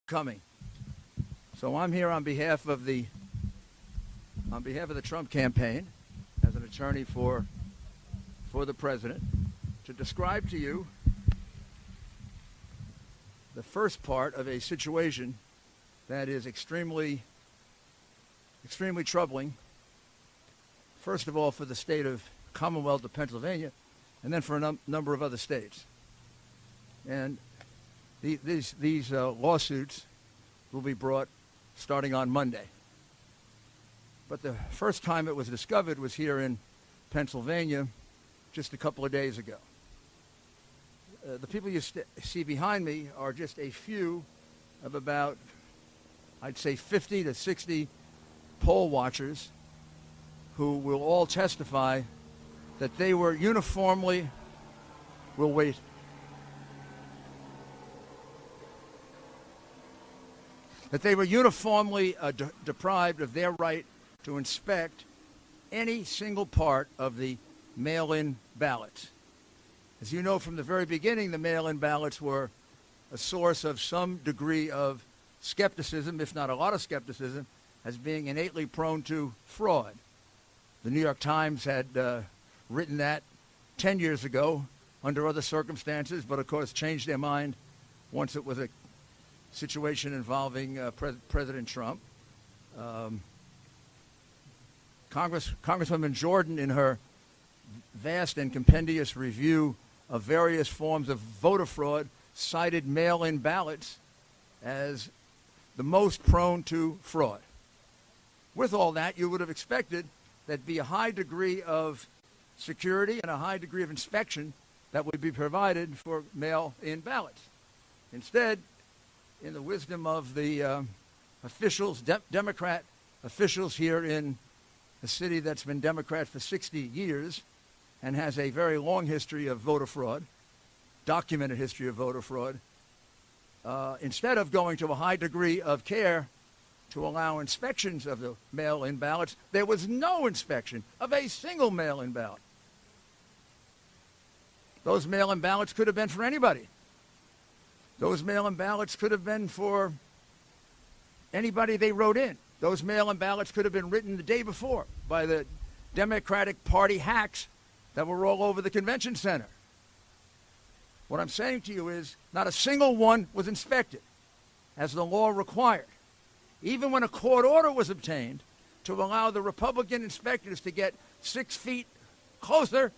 coming. So I'm here on behalf of the Trump campaign as an attorney for the president to describe to you the first part of a situation that is extremely troubling. First of all, for the state of Commonwealth of Pennsylvania, and then for a number of other states. And these lawsuits will be brought starting on Monday. But the first time it was discovered was here in Pennsylvania just a couple of days ago. The people you see behind me are just a few of about, I'd say, 50 to 60 poll watchers who will all testify that they were uniformly, that they were uniformly deprived of their right to inspect any single part of the mail-in ballots. As you know, from the very beginning, the mail-in ballots were a source of some degree of skepticism, if not a lot of skepticism, as being innately prone to fraud. The New York Times had written that 10 years ago under other circumstances, but of course changed their mind once it was a situation involving President Trump. Congresswoman Jordan, in her vast and compendious review of various forms of voter fraud, cited mail-in ballots as the most prone to fraud. With all that, you would have expected there'd be a high degree of security and a high degree of inspection that would be provided for mail-in ballots. Instead, in the wisdom of the officials, Democrat officials here in a city that's been Democrat for 60 years and has a very long history of voter fraud, documented history of voter fraud, instead of going to a high degree of care to allow inspections of the mail-in ballots, there was no inspection of a single mail-in ballot. Those mail-in ballots could have been for anybody. Those mail-in ballots could have been for anybody they wrote in. Those mail-in ballots could have been written the day before by the Democratic Party hacks that were all over the convention center. What I'm saying to you is not a single one was inspected, as the law required. Even when a court order was obtained to allow the Republican inspectors to get 6 feet closer,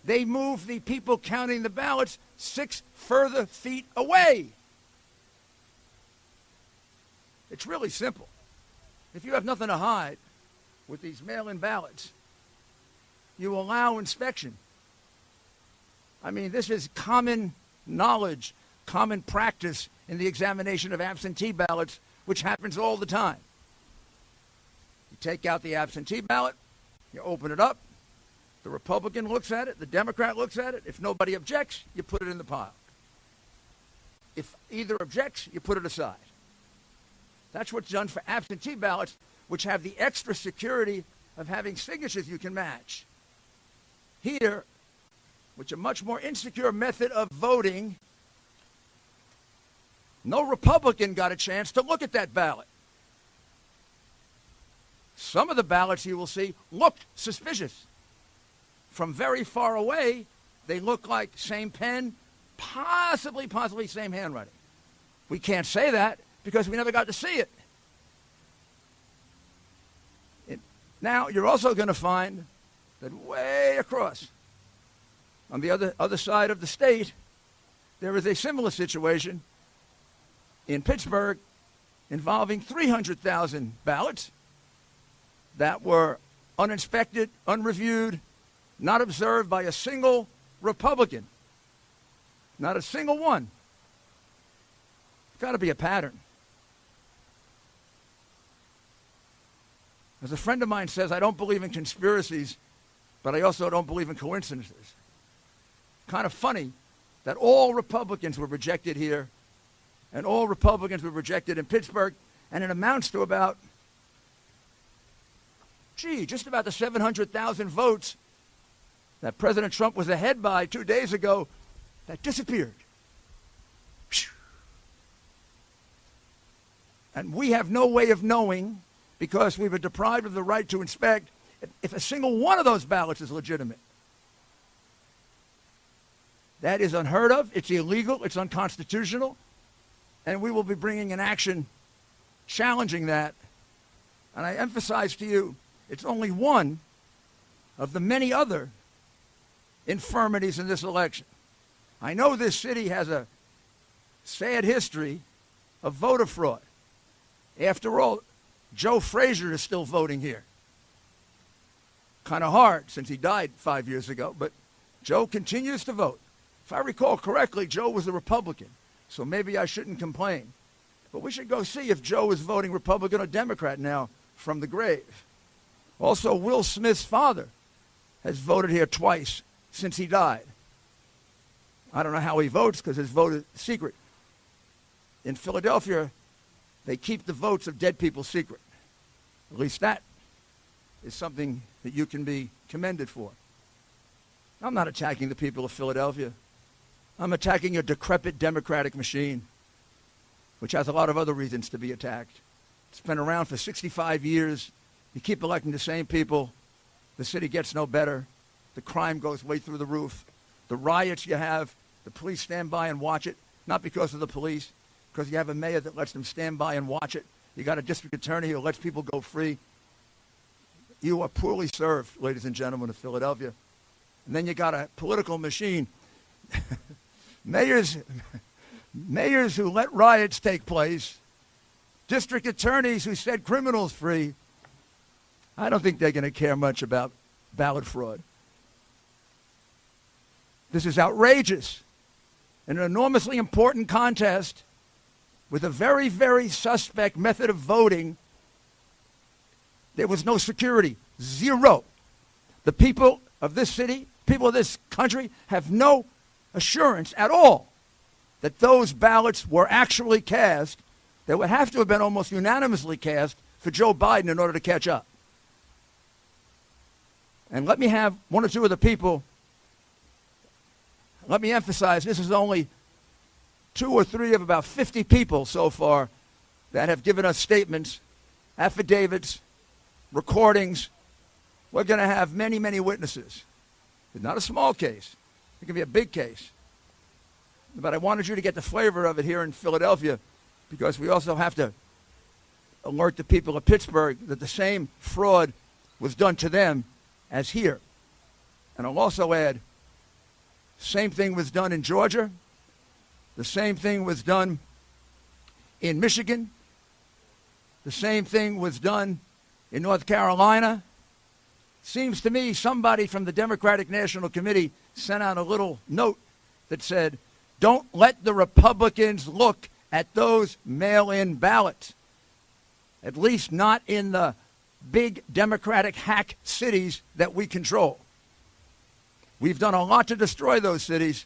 they moved the people counting the ballots 6 further feet away. It's really simple. If you have nothing to hide with these mail-in ballots, you allow inspection. I mean, this is common knowledge, common practice in the examination of absentee ballots, which happens all the time. You take out the absentee ballot, you open it up, the Republican looks at it, the Democrat looks at it. If nobody objects, you put it in the pile. If either objects, you put it aside. That's what's done for absentee ballots, which have the extra security of having signatures you can match. Here, which a much more insecure method of voting, no Republican got a chance to look at that ballot. Some of the ballots you will see looked suspicious. From very far away, they look like same pen, possibly same handwriting. We can't say that because we never got to see it. Now, you're also going to find that way across, on the other side of the state, there is a similar situation in Pittsburgh involving 300,000 ballots that were uninspected, unreviewed, not observed by a single Republican. Not a single one. It's got to be a pattern. As a friend of mine says, I don't believe in conspiracies, but I also don't believe in coincidences. Kind of funny that all Republicans were rejected here and all Republicans were rejected in Pittsburgh, and it amounts to about, just about the 700,000 votes that President Trump was ahead by 2 days ago that disappeared. And we have no way of knowing, because we were deprived of the right to inspect, if a single one of those ballots is legitimate. That is unheard of. It's illegal. It's unconstitutional. And we will be bringing an action challenging that. And I emphasize to you, it's only one of the many other infirmities in this election. I know this city has a sad history of voter fraud. After all, Joe Frazier is still voting here. Kind of hard since he died 5 years ago, but Joe continues to vote. If I recall correctly, Joe was a Republican, so maybe I shouldn't complain. But we should go see if Joe is voting Republican or Democrat now from the grave. Also, Will Smith's father has voted here twice since he died. I don't know how he votes because his vote is secret. In Philadelphia, they keep the votes of dead people secret. At least that is something that you can be commended for. I'm not attacking the people of Philadelphia. I'm attacking a decrepit democratic machine, which has a lot of other reasons to be attacked. It's been around for 65 years. You keep electing the same people. The city gets no better. The crime goes way through the roof. The riots you have, the police stand by and watch it, not because of the police, because you have a mayor that lets them stand by and watch it. You got a district attorney who lets people go free. You are poorly served, ladies and gentlemen of Philadelphia. And then you got a political machine. Mayors who let riots take place, district attorneys who set criminals free. I don't think they're going to care much about ballot fraud. This is outrageous. In an enormously important contest with a very, very suspect method of voting, there was no security. Zero. The people of this city, people of this country, have no assurance at all that those ballots were actually cast. They would have to have been almost unanimously cast for Joe Biden in order to catch up. And let me have one or two of the people, let me emphasize, this is only 2 or 3 of about 50 people so far that have given us statements, affidavits, recordings. We're going to have many, many witnesses. It's not a small case. It can be a big case. But I wanted you to get the flavor of it here in Philadelphia, because we also have to alert the people of Pittsburgh that the same fraud was done to them as here. And I'll also add, same thing was done in Georgia. The same thing was done in Michigan. The same thing was done in North Carolina. Seems to me somebody from the Democratic National Committee sent out a little note that said, don't let the Republicans look at those mail-in ballots, at least not in the big Democratic hack cities that we control. We've done a lot to destroy those cities,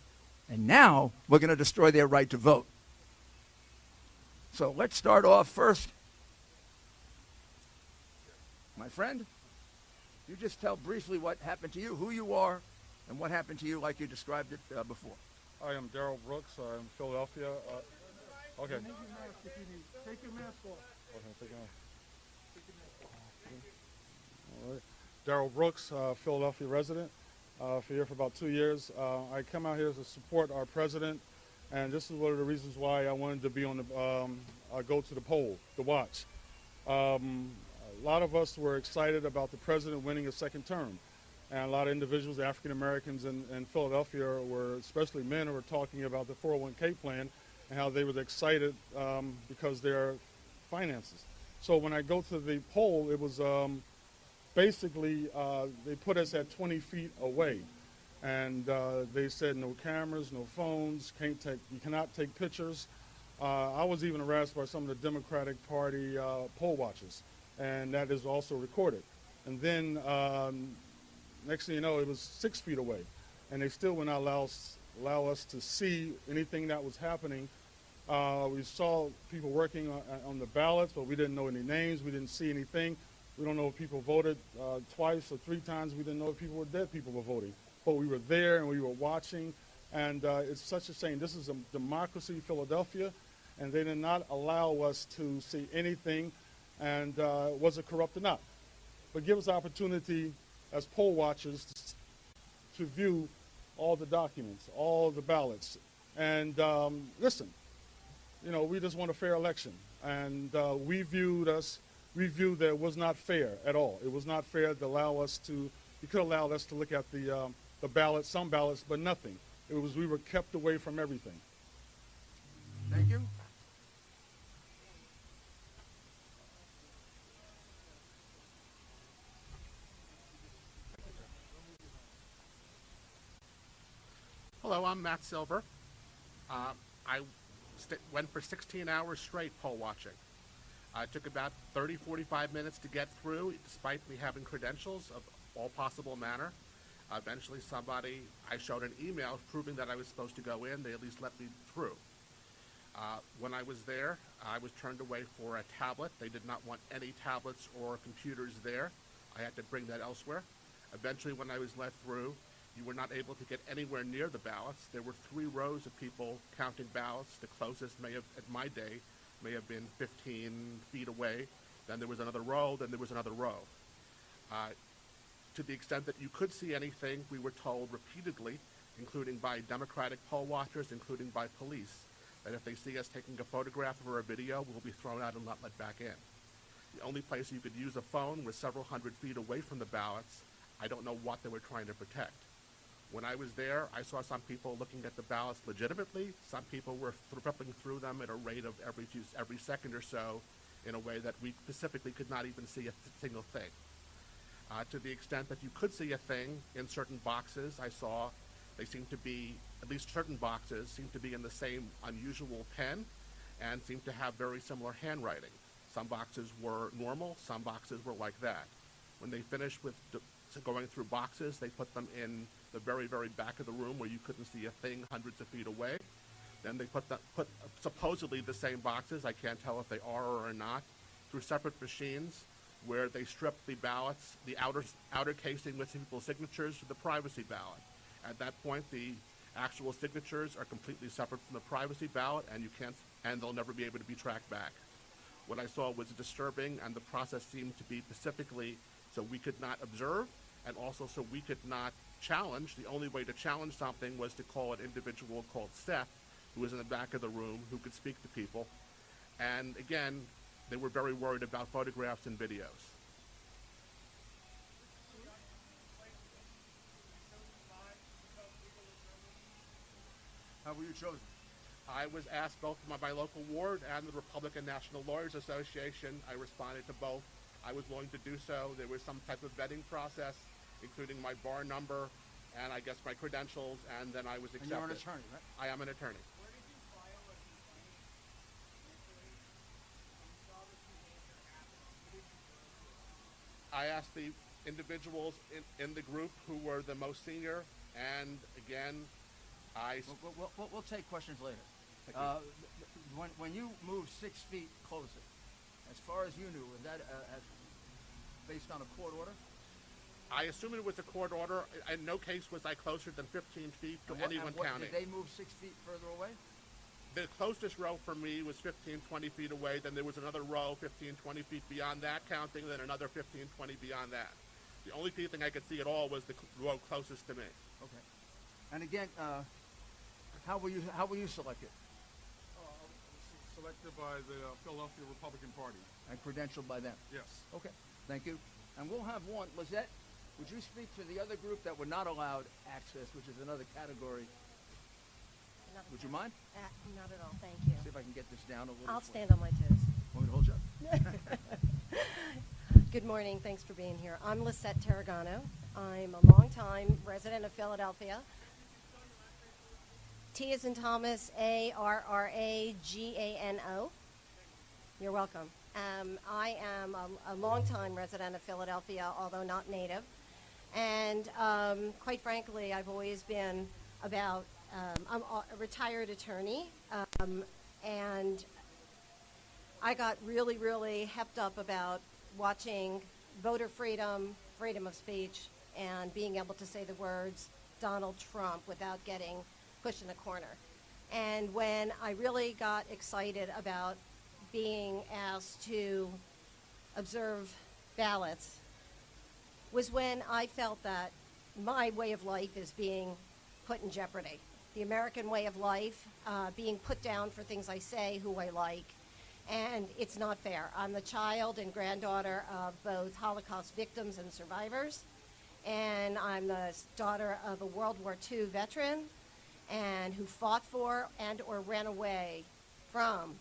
and now we're going to destroy their right to vote. So let's start off first. My friend, you just tell briefly what happened to you, who you are, and what happened to you like you described it before. I am Daryl Brooks. I'm in Philadelphia. Okay. Take your mask off. Okay, take it off. All right. Daryl Brooks, Philadelphia resident. Here for about 2 years. I come out here to support our president, and this is one of the reasons why I wanted to be on the go to the poll to watch. A lot of us were excited about the president winning a second term, and a lot of individuals, African Americans in Philadelphia, were, especially men, were talking about the 401k plan and how they were excited because their finances. So when I go to the poll, it was basically they put us at 20 feet away, and they said no cameras, no phones, you cannot take pictures. I was even harassed by some of the Democratic Party poll watchers, and that is also recorded. And then next thing you know, it was 6 feet away, and they still would not allow us to see anything that was happening. We saw people working on the ballots, but we didn't know any names. We didn't see anything. We don't know if people voted twice or 3 times. We didn't know if people were dead people were voting. But we were there and we were watching, and it's such a shame. This is a democracy, Philadelphia, and they did not allow us to see anything, and was it corrupt or not. But give us opportunity as poll watchers to view all the documents, all the ballots. And listen, you know, we just want a fair election. And we viewed that it was not fair at all. It was not fair to allow us to, you could allow us to look at the ballots, some ballots, but nothing. We were kept away from everything. Thank you. Hello, I'm Matt Silver. I went for 16 hours straight poll watching. It took about 30, 45 minutes to get through, despite me having credentials of all possible manner. Eventually I showed an email proving that I was supposed to go in. They at least let me through. When I was there, I was turned away for a tablet. They did not want any tablets or computers there. I had to bring that elsewhere. Eventually, when I was let through, you were not able to get anywhere near the ballots. There were 3 rows of people counting ballots. The closest at my day, may have been 15 feet away. Then there was another row, then there was another row. To the extent that you could see anything, we were told repeatedly, including by Democratic poll watchers, including by police, that if they see us taking a photograph or a video, we'll be thrown out and not let back in. The only place you could use a phone was several hundred feet away from the ballots. I don't know what they were trying to protect. When I was there, I saw some people looking at the ballots legitimately. Some people were flipping through them at a rate of every second or so in a way that we specifically could not even see a single thing. To the extent that you could see a thing in certain boxes, I saw they seemed to be, at least certain boxes, seemed to be in the same unusual pen and seemed to have very similar handwriting. Some boxes were normal, some boxes were like that. When they finished with going through boxes, they put them in the very, very back of the room where you couldn't see a thing hundreds of feet away. Then they put supposedly the same boxes, I can't tell if they are or are not, through separate machines where they stripped the ballots, the outer casing with people's signatures, to the privacy ballot. At that point, the actual signatures are completely separate from the privacy ballot, and they'll never be able to be tracked back. What I saw was disturbing, and the process seemed to be specifically so we could not observe, and also so we could not challenge. The only way to challenge something was to call an individual called Seth, who was in the back of the room, who could speak to people. And again, they were very worried about photographs and videos. How were you chosen? I was asked both by my local ward and the Republican National Lawyers Association. I responded to both. I was willing to do so. There was some type of vetting process, including my bar number and I guess my credentials, and then I was accepted. And you're an attorney, right? I am an attorney. Where did you file a complaint? I asked the individuals in the group who were the most senior, and again, We'll take questions later. When you moved 6 feet closer, as far as you knew, was that based on a court order? I assume it was a court order. In no case was I closer than 15 feet to anyone counting. Did they move 6 feet further away? The closest row for me was 15, 20 feet away. Then there was another row 15, 20 feet beyond that counting, then another 15, 20 beyond that. The only thing I could see at all was the row closest to me. Okay. And again, how were you selected? Selected by the Philadelphia Republican Party. And credentialed by them? Yes. Okay. Thank you. And we'll have one. Lizette, would you speak to the other group that were not allowed access, which is another category? Would you mind? Not at all, thank you. See if I can get this down a little. I'll stand on my toes. Want me to hold you up? Good morning, thanks for being here. I'm Lisette Tarragano. I'm a longtime resident of Philadelphia. T as in Thomas, A-R-R-A-G-A-N-O. You're welcome. I am a longtime resident of Philadelphia, although not native. And quite frankly, I've always been about, I'm a retired attorney, and I got really, really hepped up about watching voter freedom, freedom of speech, and being able to say the words Donald Trump without getting pushed in a corner. And when I really got excited about being asked to observe ballots was when I felt that my way of life is being put in jeopardy. The American way of life being put down for things I say, who I like, and it's not fair. I'm the child and granddaughter of both Holocaust victims and survivors, and I'm the daughter of a World War II veteran and who fought for and or ran away from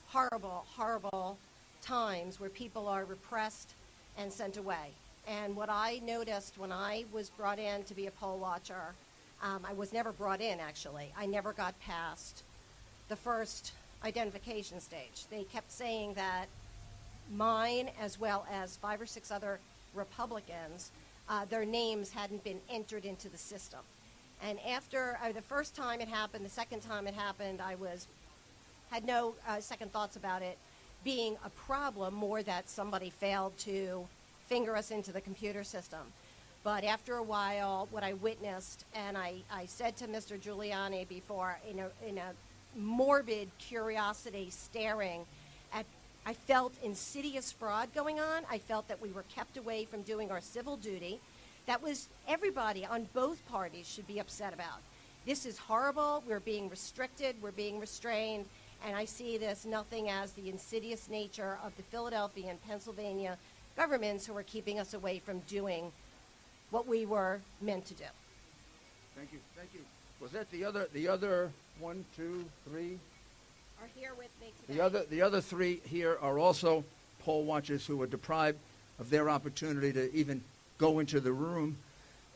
horrible, horrible times where people are repressed and sent away. And what I noticed when I was brought in to be a poll watcher, I was never brought in, actually. I never got past the first identification stage. They kept saying that mine, as well as 5 or 6 other Republicans, their names hadn't been entered into the system. And after the first time it happened, the second time it happened, I had no second thoughts about it being a problem, more that somebody failed to finger us into the computer system. But after a while, what I witnessed, and I said to Mr. Giuliani before, in a morbid curiosity staring at, I felt insidious fraud going on. I felt that we were kept away from doing our civil duty. That was everybody on both parties should be upset about. This is horrible. We're being restricted. We're being restrained. And I see this nothing as the insidious nature of the Philadelphia and Pennsylvania governments who are keeping us away from doing what we were meant to do. Thank you. Thank you. Was that the other 1, 2, 3? Are here with me today. The other 3 here are also poll watchers who were deprived of their opportunity to even go into the room.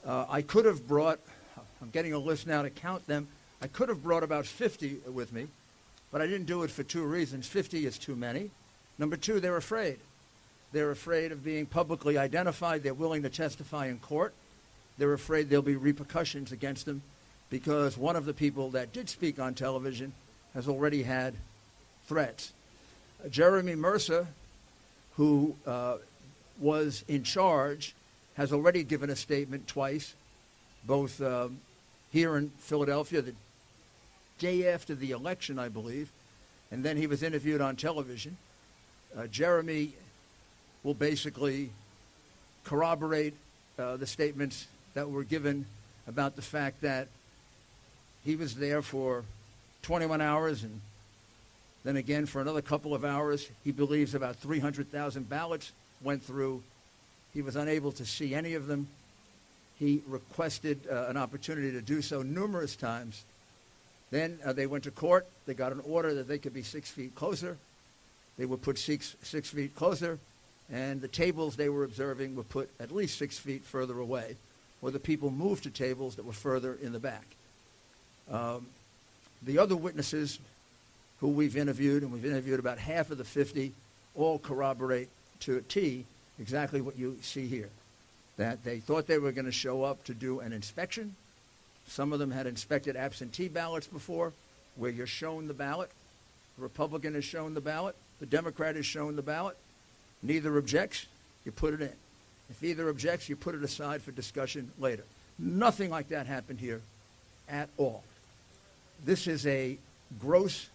I could have brought, I'm getting a list now to count them, I could have brought about 50 with me, but I didn't do it for 2 reasons. 50 is too many. Number 2, they're afraid. They're afraid of being publicly identified. They're willing to testify in court. They're afraid there'll be repercussions against them because one of the people that did speak on television has already had threats. Jeremy Mercer, who was in charge, has already given a statement twice, both here in Philadelphia, the day after the election, I believe, and then he was interviewed on television. Jeremy will basically corroborate the statements that were given about the fact that he was there for 21 hours and then again for another couple of hours. He believes about 300,000 ballots went through. He was unable to see any of them. He requested an opportunity to do so numerous times. Then they went to court. They got an order that they could be 6 feet closer. They were put 6 feet closer, and the tables they were observing were put at least 6 feet further away, or the people moved to tables that were further in the back. The other witnesses who we've interviewed, and we've interviewed about half of the 50, all corroborate to a T exactly what you see here, that they thought they were going to show up to do an inspection. Some of them had inspected absentee ballots before, where you're shown the ballot. The Republican is shown the ballot. The Democrat is shown the ballot. Neither objects, you put it in. If either objects, you put it aside for discussion later. Nothing like that happened here at all. This is a gross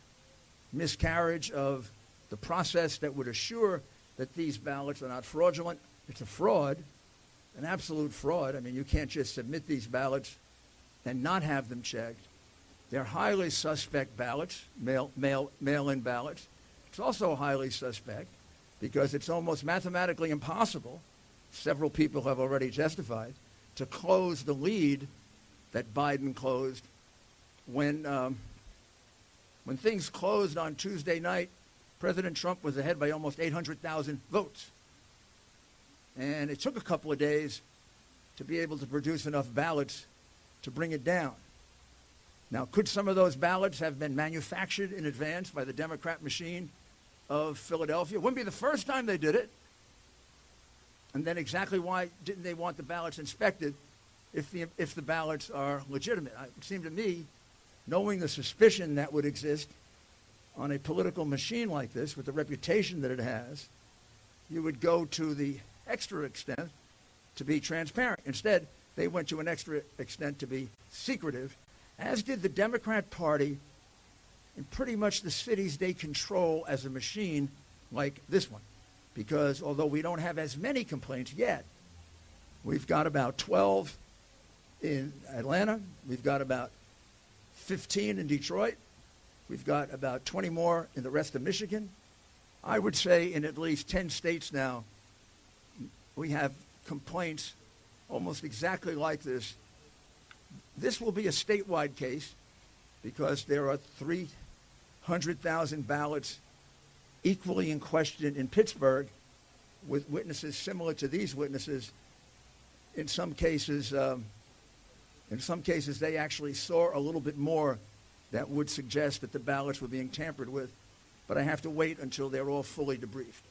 miscarriage of the process that would assure that these ballots are not fraudulent. It's a fraud, an absolute fraud. I mean, you can't just submit these ballots and not have them checked. They're highly suspect ballots, mail-in ballots. It's also highly suspect because it's almost mathematically impossible, several people have already testified, to close the lead that Biden closed. When things closed on Tuesday night, President Trump was ahead by almost 800,000 votes. And it took a couple of days to be able to produce enough ballots to bring it down. Now, could some of those ballots have been manufactured in advance by the Democrat machine of Philadelphia? It wouldn't be the first time they did it. And then exactly why didn't they want the ballots inspected if the ballots are legitimate? It seemed to me, knowing the suspicion that would exist on a political machine like this, with the reputation that it has, you would go to the extra extent to be transparent. Instead, they went to an extra extent to be secretive, as did the Democrat Party in pretty much the cities they control as a machine like this one. Because although we don't have as many complaints yet, we've got about 12 in Atlanta, we've got about 15 in Detroit, we've got about 20 more in the rest of Michigan. I would say in at least 10 states now, we have complaints almost exactly like this. This will be a statewide case because there are 300,000 ballots equally in question in Pittsburgh with witnesses similar to these witnesses. In some cases, they actually saw a little bit more that would suggest that the ballots were being tampered with, but I have to wait until they're all fully debriefed.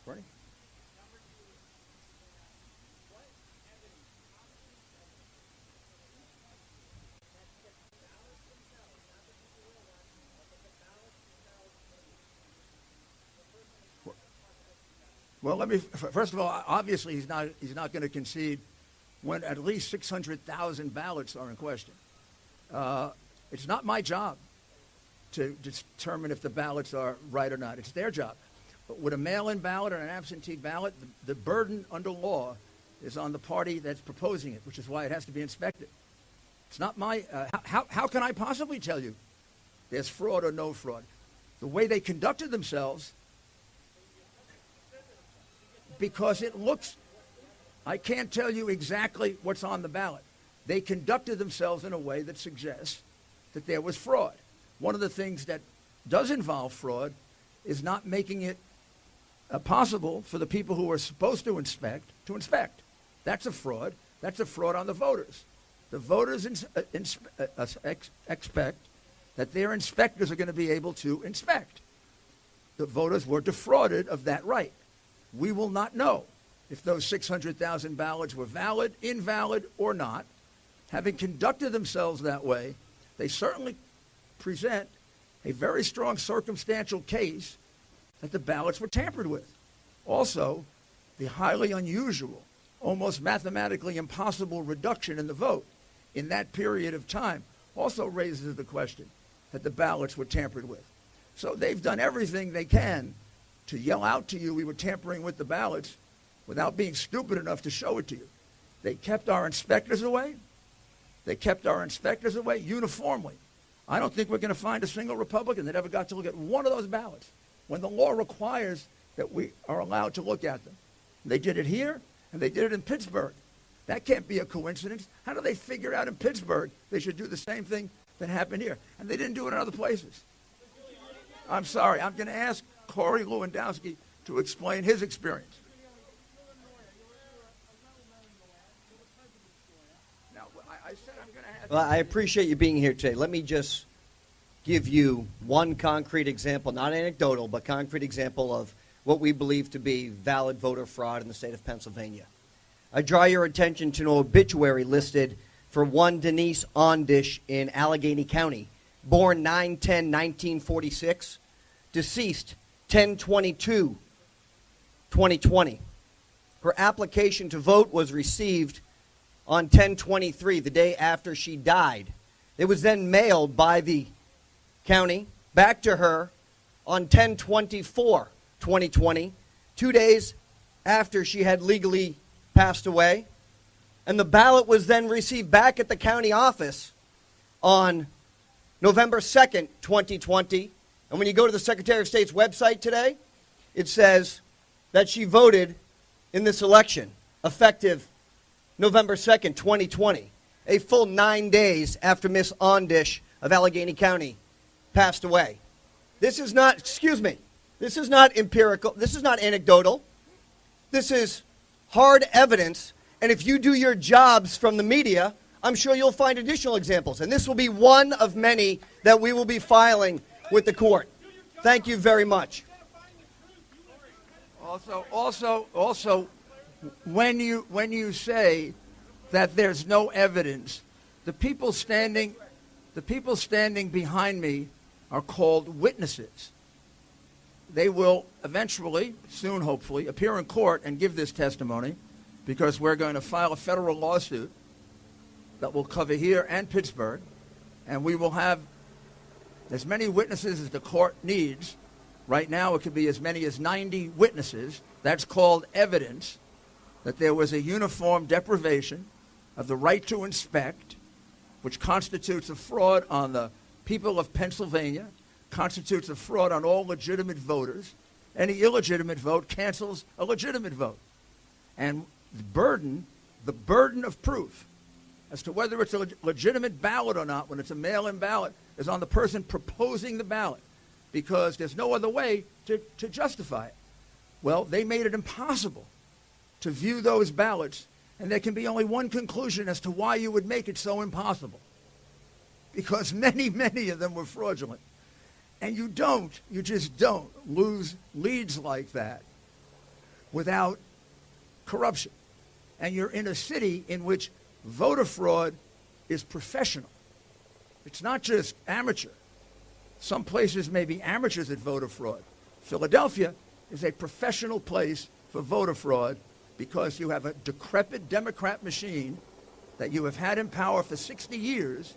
Ready? Well, let me first of all, obviously he's not going to concede when at least 600,000 ballots are in question. It's not my job to determine if the ballots are right or not. It's their job. But with a mail-in ballot or an absentee ballot, the burden under law is on the party that's proposing it, which is why it has to be inspected. It's not my. How can I possibly tell you there's fraud or no fraud? The way they conducted themselves. Because it looks, I can't tell you exactly what's on the ballot. They conducted themselves in a way that suggests that there was fraud. One of the things that does involve fraud is not making it possible for the people who are supposed to inspect. That's a fraud. That's a fraud on the voters. The voters expect that their inspectors are going to be able to inspect. The voters were defrauded of that right. We will not know if those 600,000 ballots were valid, invalid, or not. Having conducted themselves that way, they certainly present a very strong circumstantial case that the ballots were tampered with. Also, the highly unusual, almost mathematically impossible reduction in the vote in that period of time also raises the question that the ballots were tampered with. So they've done everything they can to yell out to you we were tampering with the ballots without being stupid enough to show it to you. They kept our inspectors away. They kept our inspectors away uniformly. I don't think we're going to find a single Republican that ever got to look at one of those ballots when the law requires that we are allowed to look at them. They did it here, and they did it in Pittsburgh. That can't be a coincidence. How do they figure out in Pittsburgh they should do the same thing that happened here? And they didn't do it in other places. I'm sorry. I'm going to ask Corey Lewandowski to explain his experience. Now, I said I'm going to ask. Well, I appreciate you being here today. Let me just give you one concrete example, not anecdotal, but concrete example of what we believe to be valid voter fraud in the state of Pennsylvania. I draw your attention to an obituary listed for one Denise Ondish in Allegheny County, born 9/10/1946, deceased 10/22/2020. Her application to vote was received on 10/23, the day after she died. It was then mailed by the county back to her on 10/24/2020, 2 days after she had legally passed away. And the ballot was then received back at the county office on November 2nd, 2020. And when you go to the Secretary of State's website today, it says that she voted in this election, effective November 2nd, 2020, a full 9 days after Miss Ondish of Allegheny County passed away. This is not, this is not empirical, this is not anecdotal. This is hard evidence, and if you do your jobs from the media, I'm sure you'll find additional examples. And this will be one of many that we will be filing with the court. Thank you very much. Also, when you say that there's no evidence, the people standing behind me are called witnesses. they will eventually, soon hopefully, appear in court and give this testimony, because we're going to file a federal lawsuit that will cover here and Pittsburgh, and we will have as many witnesses as the court needs. Right now it could be as many as 90 witnesses. That's called evidence that there was a uniform deprivation of the right to inspect, which constitutes a fraud on the people of Pennsylvania, constitutes a fraud on all legitimate voters. Any illegitimate vote cancels a legitimate vote. And the burden of proof as to whether it's a legitimate ballot or not, when it's a mail-in ballot, is on the person proposing the ballot, because there's no other way to justify it. Well, they made it impossible to view those ballots, and there can be only one conclusion as to why you would make it so impossible. Because many, many of them were fraudulent. And you just don't lose leads like that without corruption. And you're in a city in which voter fraud is professional. It's not just amateur. Some places may be amateurs at voter fraud. Philadelphia is a professional place for voter fraud, because you have a decrepit Democrat machine that you have had in power for 60 years,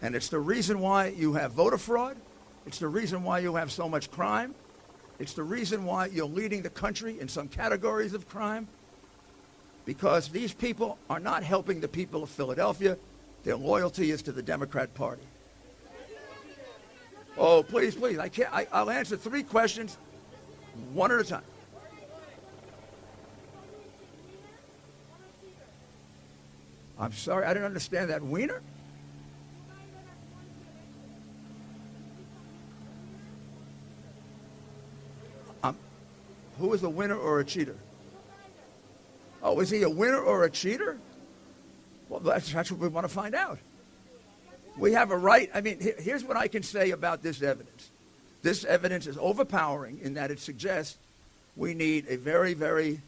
and it's the reason why you have voter fraud. It's the reason why you have so much crime. It's the reason why you're leading the country in some categories of crime, because these people are not helping the people of Philadelphia. Their loyalty is to the Democrat Party. Oh, please, please. I'll answer 3 questions, one at a time. I'm sorry, I didn't understand that. Wiener? Who is a winner or a cheater? Oh, is he a winner or a cheater? Well, that's what we want to find out. We have a right. I mean, here's what I can say about this evidence. This evidence is overpowering in that it suggests we need a very, very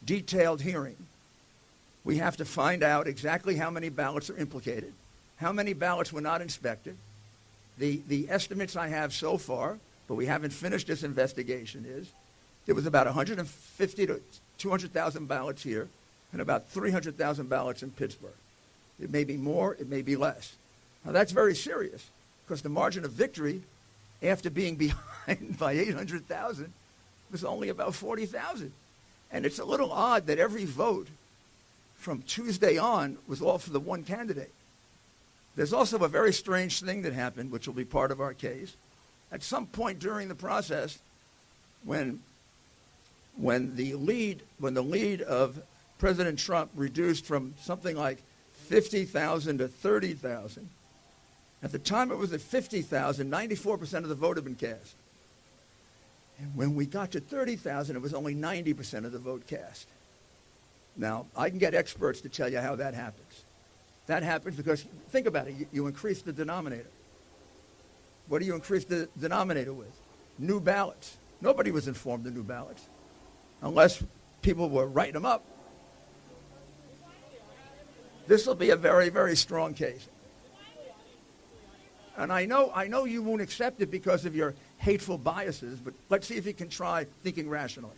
detailed hearing. We have to find out exactly how many ballots are implicated, how many ballots were not inspected. The estimates I have so far, but we haven't finished this investigation, is there was about 150 to 200,000 ballots here and about 300,000 ballots in Pittsburgh. It may be more, it may be less. Now, that's very serious, because the margin of victory, after being behind by 800,000, was only about 40,000. And it's a little odd that every vote from Tuesday on was all for the one candidate. There's also a very strange thing that happened, which will be part of our case. At some point during the process, when the lead of President Trump reduced from something like 50,000 to 30,000, at the time it was at 50,000, 94% of the vote had been cast. And when we got to 30,000, it was only 90% of the vote cast. Now, I can get experts to tell you how that happens. That happens because, think about it, you increase the denominator. What do you increase the denominator with? New ballots. Nobody was informed of new ballots, unless people were writing them up. This will be a very, very strong case. And I know you won't accept it because of your hateful biases, but let's see if you can try thinking rationally.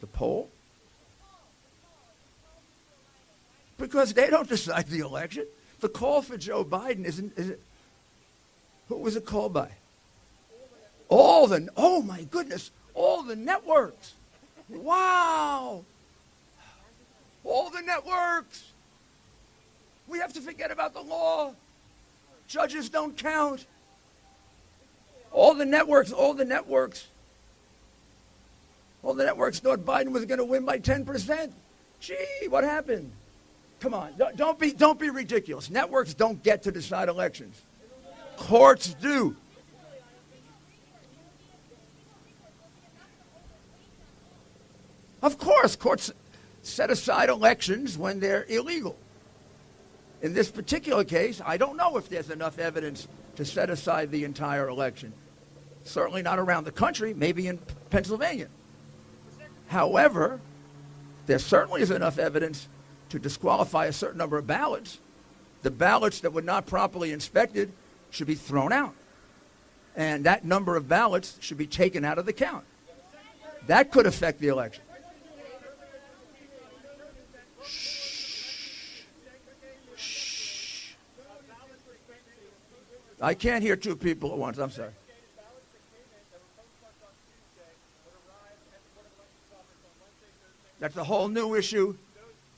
The poll? Because they don't decide the election. The call for Joe Biden isn't. Who was it called by? Oh my goodness, all the networks. Wow. All the networks. We have to forget about the law. Judges don't count. All the networks thought Biden was going to win by 10%. Gee, what happened? Come on, don't be ridiculous. Networks don't get to decide elections. Courts do. Of course, courts set aside elections when they're illegal. In this particular case, I don't know if there's enough evidence to set aside the entire election. Certainly not around the country, maybe in Pennsylvania. However, there certainly is enough evidence to disqualify a certain number of ballots, the ballots that were not properly inspected should be thrown out. And that number of ballots should be taken out of the count. That could affect the election. Shh. Shh. I can't hear two people at once. I'm sorry. That's a whole new issue.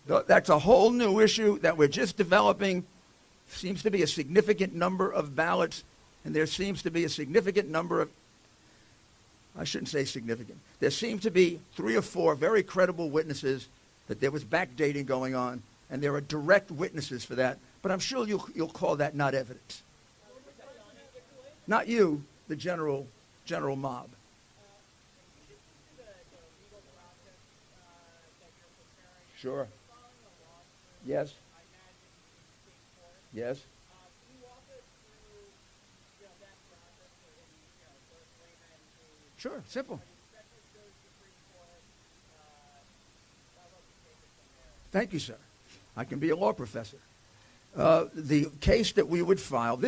That's a whole new issue that we're just developing. Seems to be a significant number of ballots, and there seems to be a significant number of, I shouldn't say significant, there seem to be 3 or 4 very credible witnesses that there was backdating going on, and there are direct witnesses for that, but I'm sure you'll call that not evidence. Not you, the general mob. Sure. Yes. Yes. Sure, simple. Thank you, sir. I can be a law professor. The case that we would file,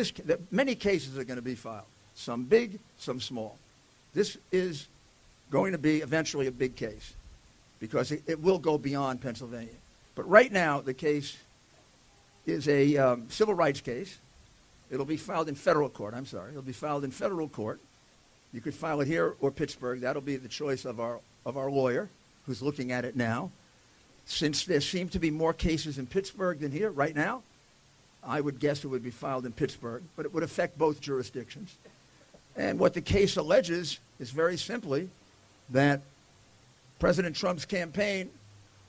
many cases are going to be filed, some big, some small. This is going to be eventually a big case because it will go beyond Pennsylvania. But right now, the case is a civil rights case. It'll be filed in federal court. I'm sorry. It'll be filed in federal court. You could file it here or Pittsburgh. That'll be the choice of our lawyer who's looking at it now. Since there seem to be more cases in Pittsburgh than here right now, I would guess it would be filed in Pittsburgh, but it would affect both jurisdictions. And what the case alleges is very simply that President Trump's campaign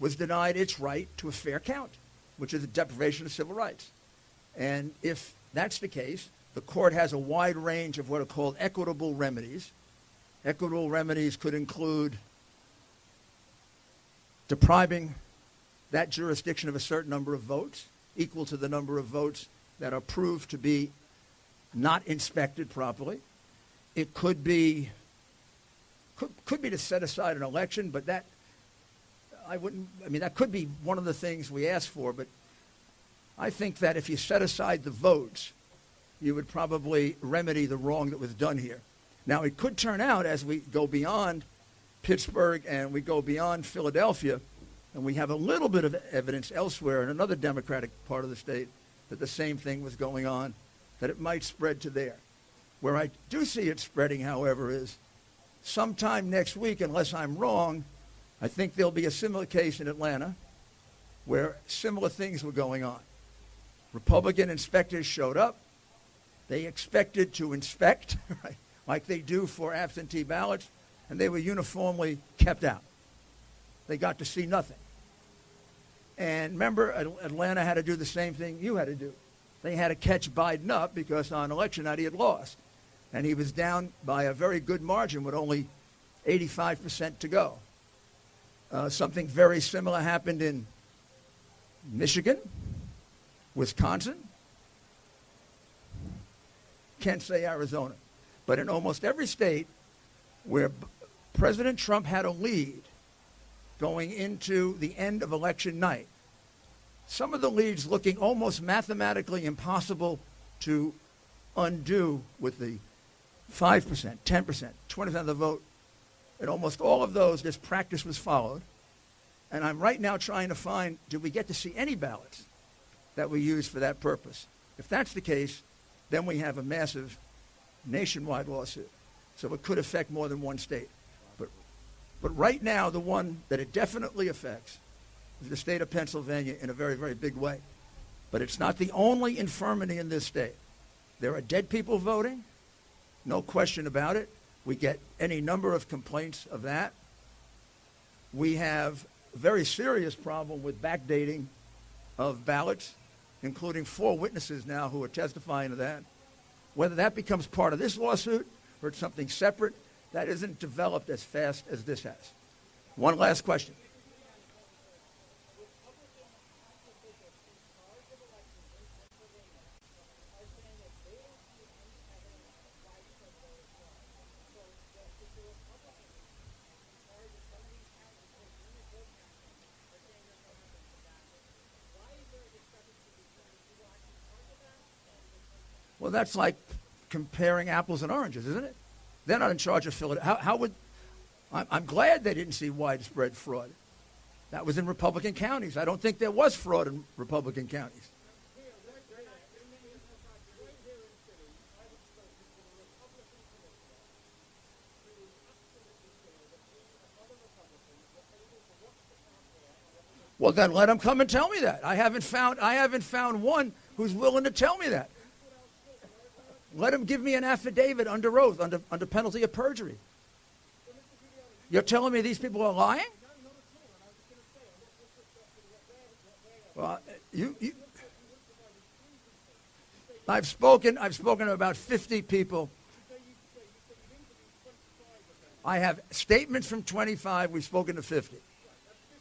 was denied its right to a fair count, which is a deprivation of civil rights. And if that's the case, the court has a wide range of what are called equitable remedies. Equitable remedies could include depriving that jurisdiction of a certain number of votes, equal to the number of votes that are proved to be not inspected properly. It could be to set aside an election, but that could be one of the things we ask for, but I think that if you set aside the votes, you would probably remedy the wrong that was done here. Now, it could turn out as we go beyond Pittsburgh and we go beyond Philadelphia, and we have a little bit of evidence elsewhere in another Democratic part of the state that the same thing was going on, that it might spread to there. Where I do see it spreading, however, is sometime next week, unless I'm wrong, I think there'll be a similar case in Atlanta where similar things were going on. Republican inspectors showed up. They expected to inspect, right, like they do for absentee ballots, and they were uniformly kept out. They got to see nothing. And remember, Atlanta had to do the same thing you had to do. They had to catch Biden up because on election night he had lost. And he was down by a very good margin with only 85% to go. Something very similar happened in Michigan, Wisconsin, can't say Arizona, but in almost every state where President Trump had a lead going into the end of election night, some of the leads looking almost mathematically impossible to undo with the 5%, 10%, 20% of the vote. In almost all of those, this practice was followed. And I'm right now trying to find, did we get to see any ballots that were used for that purpose? If that's the case, then we have a massive nationwide lawsuit. So it could affect more than one state. But right now, the one that it definitely affects is the state of Pennsylvania in a very, very big way. But it's not the only infirmity in this state. There are dead people voting, no question about it. We get any number of complaints of that. We have a very serious problem with backdating of ballots, including 4 witnesses now who are testifying to that. Whether that becomes part of this lawsuit or it's something separate, that isn't developed as fast as this has. One last question. Well, that's like comparing apples and oranges, isn't it? They're not in charge of Philadelphia. How would... I'm glad they didn't see widespread fraud. That was in Republican counties. I don't think there was fraud in Republican counties. Well, then let them come and tell me that. I haven't found one who's willing to tell me that. Let him give me an affidavit under oath, under penalty of perjury. You're telling me these people are lying? Well, I've spoken to about 50 people. I have statements from 25. We've spoken to 50.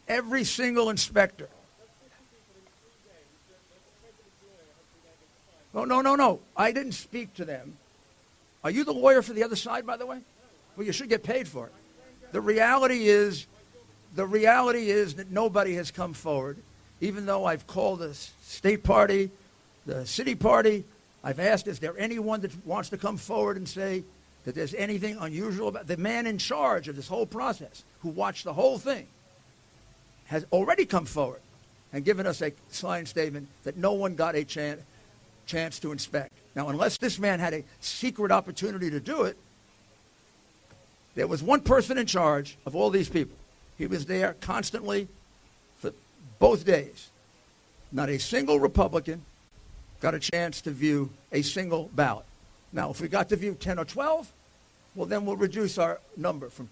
Every single inspector. No. I didn't speak to them. Are you the lawyer for the other side, by the way? Well, you should get paid for it. The reality is that nobody has come forward, even though I've called the state party, the city party. I've asked, is there anyone that wants to come forward and say that there's anything unusual about the man in charge of this whole process, who watched the whole thing, has already come forward and given us a signed statement that no one got a chance to inspect. Now, unless this man had a secret opportunity to do it, there was one person in charge of all these people. He was there constantly for both days. Not a single Republican got a chance to view a single ballot. Now, if we got to view 10 or 12, well, then we'll reduce our number from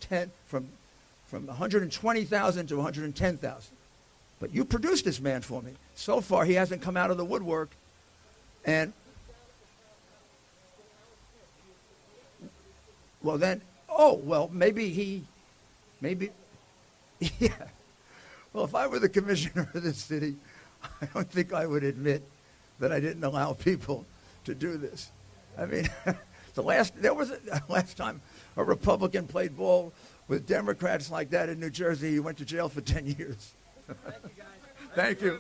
120,000 to 110,000. But you produced this man for me. So far, he hasn't come out of the woodwork. And, well, then, maybe, yeah. Well, if I were the commissioner of this city, I don't think I would admit that I didn't allow people to do this. I mean, there was last time a Republican played ball with Democrats like that in New Jersey, he went to jail for 10 years. Thank you, guys. Thank you.